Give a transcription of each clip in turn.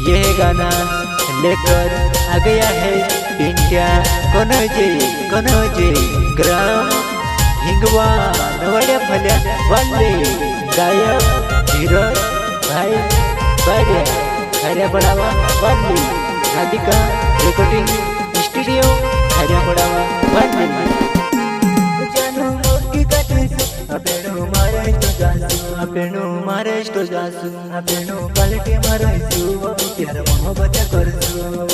ये गाना लेकर आ गया है पिंट्या कनौजे ग्राम हिंगवा नवड़े फल्या वाले गायक धीरज भाई बाड़िया खैरिया बढ़ावा वाले राधिका रिकॉर्डिंग स्टूडियो खैरिया बढ़ावा वाले महाराष्ट्र जासू आपणो पालटी मारायसू त्यार मोहब्बत करसू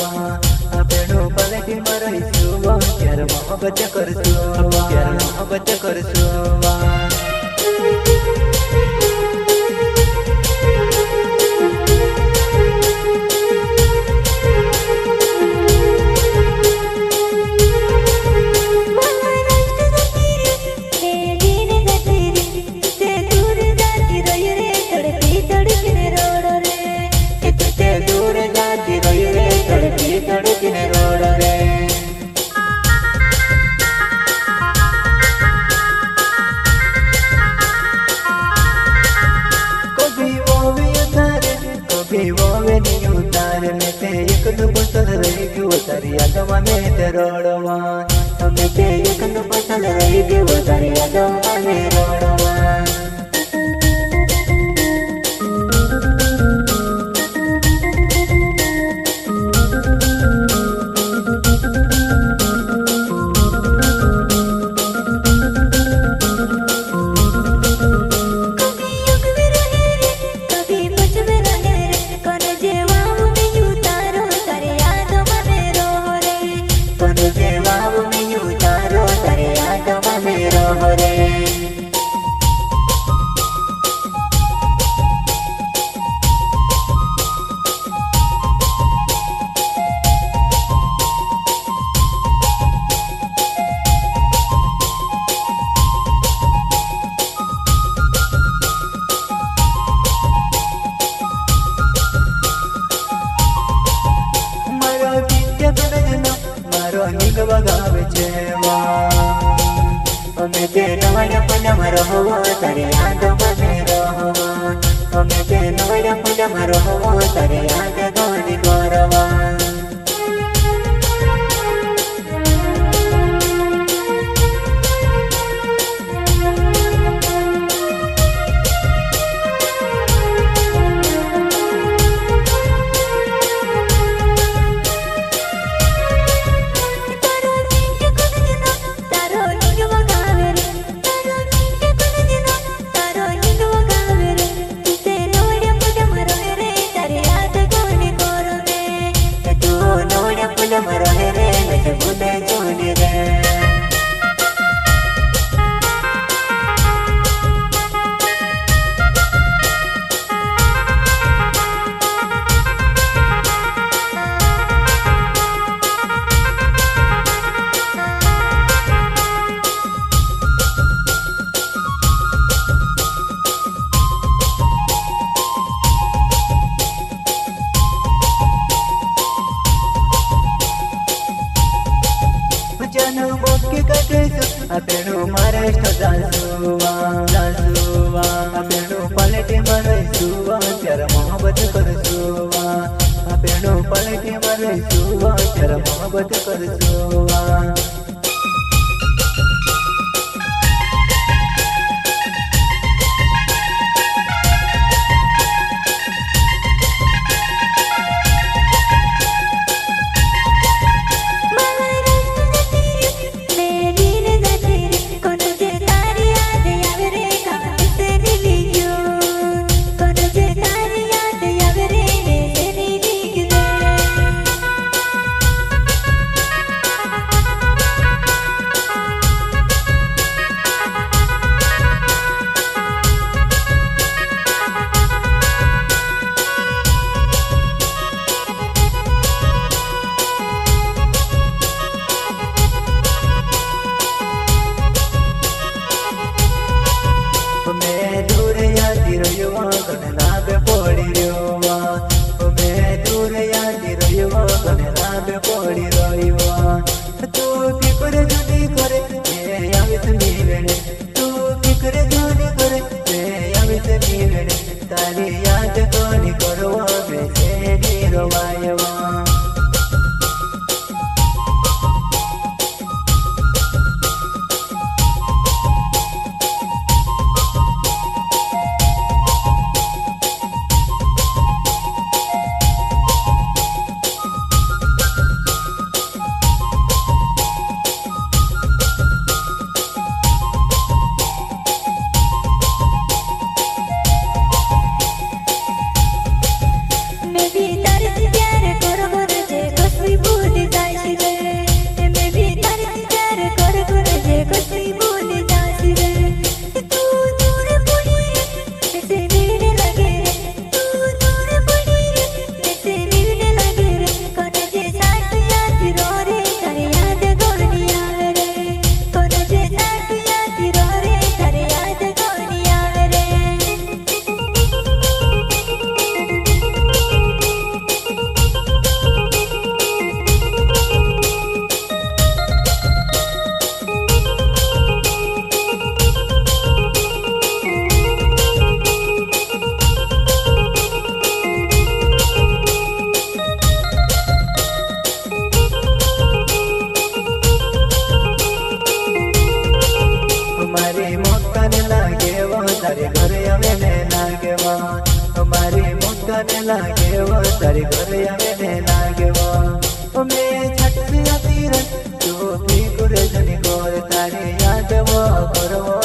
आपणो पालटी मारायसू त्यार मोहब्बत करसू आपणो महाराष्ट्र जासू आपणो पालटी मारायसू त्यार मोहब्बत करसू आपणो पालटी मारायसू त्यार मोहब्बत करसू तारी याद कोनी करो बेसे રવાયવા તારે ઘરે આવે ને લાગેવા અમારી મુક્તને લાગેવા તારે ઘરે આવે ને લાગેવા મેં છટકી હતી રે તો ફી કરે જની ગોર તારે યાદ કરવો